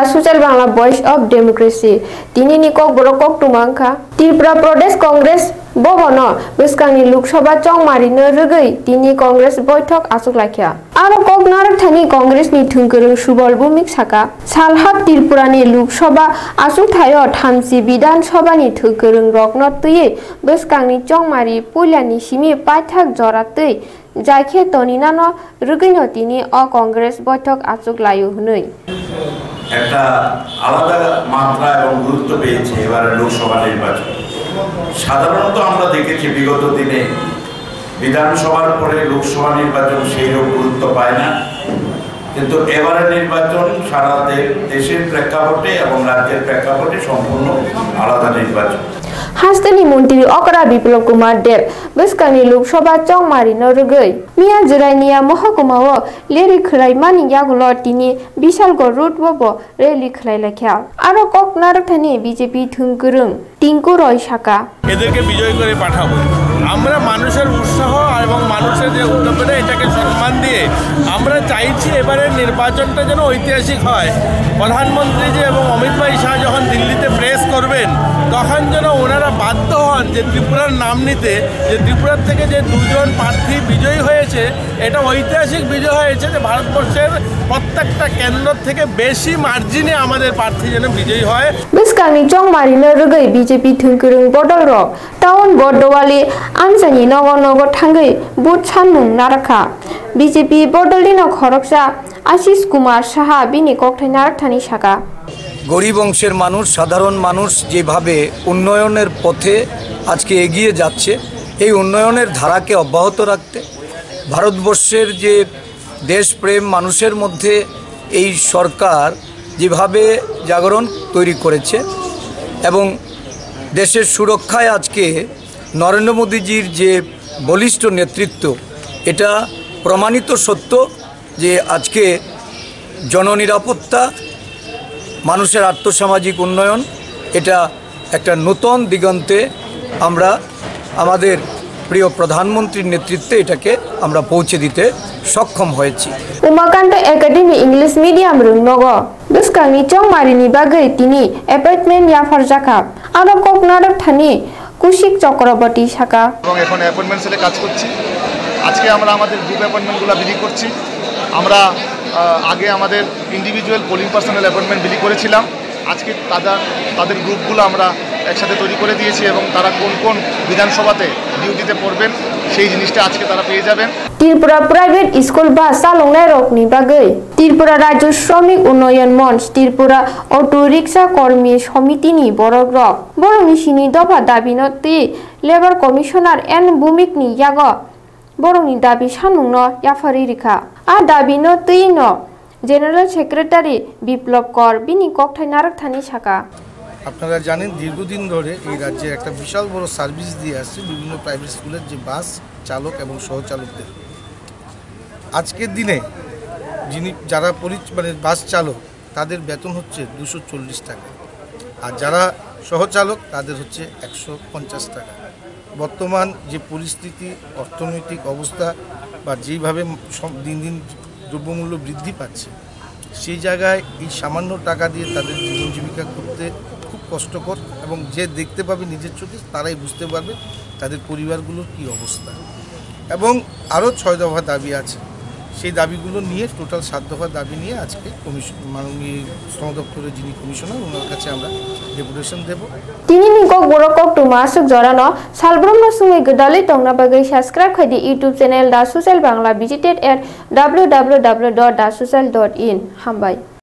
Social Bangla voice of democracy तिनी निकक बरकक तुमांखा त्रिपुरा प्रदेश कांग्रेस भवन बेसकांनि लोकसभा चंमारिनो रगै तिनी कांग्रेस बैठक आसुक लाखिया आरो ककनार थानि कांग्रेस नि थुंगोरों सुबल भूमिक साका सालहाब त्रिपुरानि लोकसभा आसुक थायो थामसि विधान सभानि थुंगोरों रकनत तुये बेसकांनि चंमारि पुलियानि सिमि पाइथाक जरातै जायखे तनिनानो रगैनो तिनी अ कांग्रेस बैठक आसुक लायो हनै একটা আলাদা মাত্রা এবং গুরুত্ব পেয়েছে এবারে লোকসভা নির্বাচন। সাধারণত আমরা দেখেছি বিগত দিনে বিধানসভার পরে লোকসভা নির্বাচন সেই রকম গুরুত্ব পায় না, কিন্তু এবারে নির্বাচন সারা দেশের প্রেক্ষাপটে এবং রাজ্যের প্রেক্ষাপটে সম্পূর্ণ আলাদা নির্বাচন। हास्टेनि मन्त्री अकरा बिप्लब कुमार देव बेसकांनि लोकसभा चंमारिनो रगै मिया जिरायनिया महकुमाओ लेरि खलायमानि यागुल तिनि बिशालगढ़ रूट बबो रेली खलाय लाखिया आरो ककनार थानि बीजेपी थुंगोरों टिंकु रय साका এদেরকে বিজয় করে পাঠাবো। আমরা মানুষের উৎসাহ এবং মানুষের যে উদ্যোগটা এটাকে সম্মান দিয়ে আমরা চাইছি এবারের নির্বাচনটা যেন ঐতিহাসিক হয়। প্রধানমন্ত্রীজি এবং অমিত ভাই শাহ যখন দিল্লিতে প্রেস করবেন তখন যেন ওনারা বাধ্য হন যে ত্রিপুরার নাম নিতে, যে ত্রিপুরার থেকে যে দুজন প্রার্থী বিজয়ী হয়েছে এটা ঐতিহাসিক বিজয় হয়েছে যে ভারতবর্ষের প্রত্যেকটা কেন্দ্র থেকে বেশি মার্জিনে আমাদের প্রার্থী যেন বিজয়ী হয়। बेसकांनि चंमारिनो रगै बीजेपी थुंगोरों बदल रक टाउन बडवाली आनसानि नगर नगर थांगै बुथ सानमुं नारखा बीजेपी बदलिनो खरकसा आशीष कुमार साहा बिनि ककथाय नारथानि साका गरीब अंशेर मानुष साधारण मानुष जेभावे उन्नयनेर पथे आजके एगिए जाच्छे এই উন্নয়নের ধারাকে অব্যাহত রাখতে ভারতবর্ষের যে দেশপ্রেম মানুষের মধ্যে এই সরকার যেভাবে জাগরণ তৈরি করেছে এবং দেশের সুরক্ষায় আজকে নরেন্দ্র মোদীজির যে বলিষ্ঠ নেতৃত্ব এটা প্রমাণিত সত্য যে আজকে জননিরাপত্তা মানুষের আর্থসামাজিক উন্নয়ন এটা একটা নতুন দিগন্তে আমরা আমাদের প্রিয় প্রধানমন্ত্রীর নেতৃত্বে এটাকে আমরা পৌঁছে দিতে সক্ষম হয়েছি। उमाकान्त एकाडेमी इंग्लिश मीडियम रुंगनग बेसकांनि चंमारिनि बागै तिनि अपॉइंटमेंट याफार जाखा आरो ककनार थानि कुशिक चक्रवर्ती साका এবং এখন অ্যাপয়েন্টমেন্ট সেলে কাজ করছি। আজকে আমরা আমাদের গ্রুপ অ্যাপয়েন্টমেন্টগুলো বিলি করছি। আমরা আগে আমাদের ইন্ডিভিজুয়াল পোলিং পার্সোনাল অ্যাপয়েন্টমেন্ট বিলি করেছিলাম। আজকে তাদের গ্রুপগুলো আমরা একসাথে তৈরি করে দিয়েছি এবং তারা কোন কোন বিধানসভাতে ডিউটিতে পড়বেন সেই জিনিসটা আজকে তারা পেয়ে যাবেন। त्रिपुरा प्राइवेट स्कूल बा सालंनाय रकनि बागै त्रिपुरा राज्य श्रमिक उन्नयन मंच त्रिपुरा अटो रिक्शा कर्मी समितिनि बरक रक बरनि सिनि दफा दाबिनो ति लेबर कमिशनार एन भूमिकनि याग बरनि दाबि सानमुंनो याफारि रिखा आ दाबिनो तिनो জেনারেল সেক্রেটারি বিপ্লব কর বিনি ককথাই নারকথানি সাকা আপনারা জানেন দীর্ঘদিন ধরে এই রাজ্যে একটা বিশাল বড় সার্ভিস দিয়ে আসছে বিভিন্ন প্রাইভেট স্কুলের যে বাস চালক এবং সহচালকদের। আজকের দিনে যারা বাস চালক তাদের বেতন হচ্ছে 240 টাকা আর যারা সহচালক তাদের হচ্ছে 150 টাকা। বর্তমান যে পরিস্থিতি অর্থনৈতিক অবস্থা বা যেইভাবে দিন দিন দ্রব্যমূল্য বৃদ্ধি পাচ্ছে সেই জায়গায় এই সামান্য টাকা দিয়ে তাদের জীবন জীবিকা করতে খুব কষ্টকর এবং যে দেখতে পাবে নিজের চোখে তারাই বুঝতে পারবে তাদের পরিবারগুলোর কী অবস্থা। এবং আরও 6 দফা দাবি আছে, সেই দাবিগুলো নিয়ে টোটাল 7 দফা দাবি নিয়ে আজকে মাননীয় শ্রম দপ্তরের যিনি কমিশনার ওনার কাছে আমরা ডেপুটেশন দেব। তিনি নিকক বরকক টুমাসুক জরানো সালব্রহ্ম সুমে গদালি টংনা বাগৈ সাবস্ক্রাইব খাইদি ইউটিউব চ্যানেল দা social Bangla visited at www.dasocial.in হামবাই।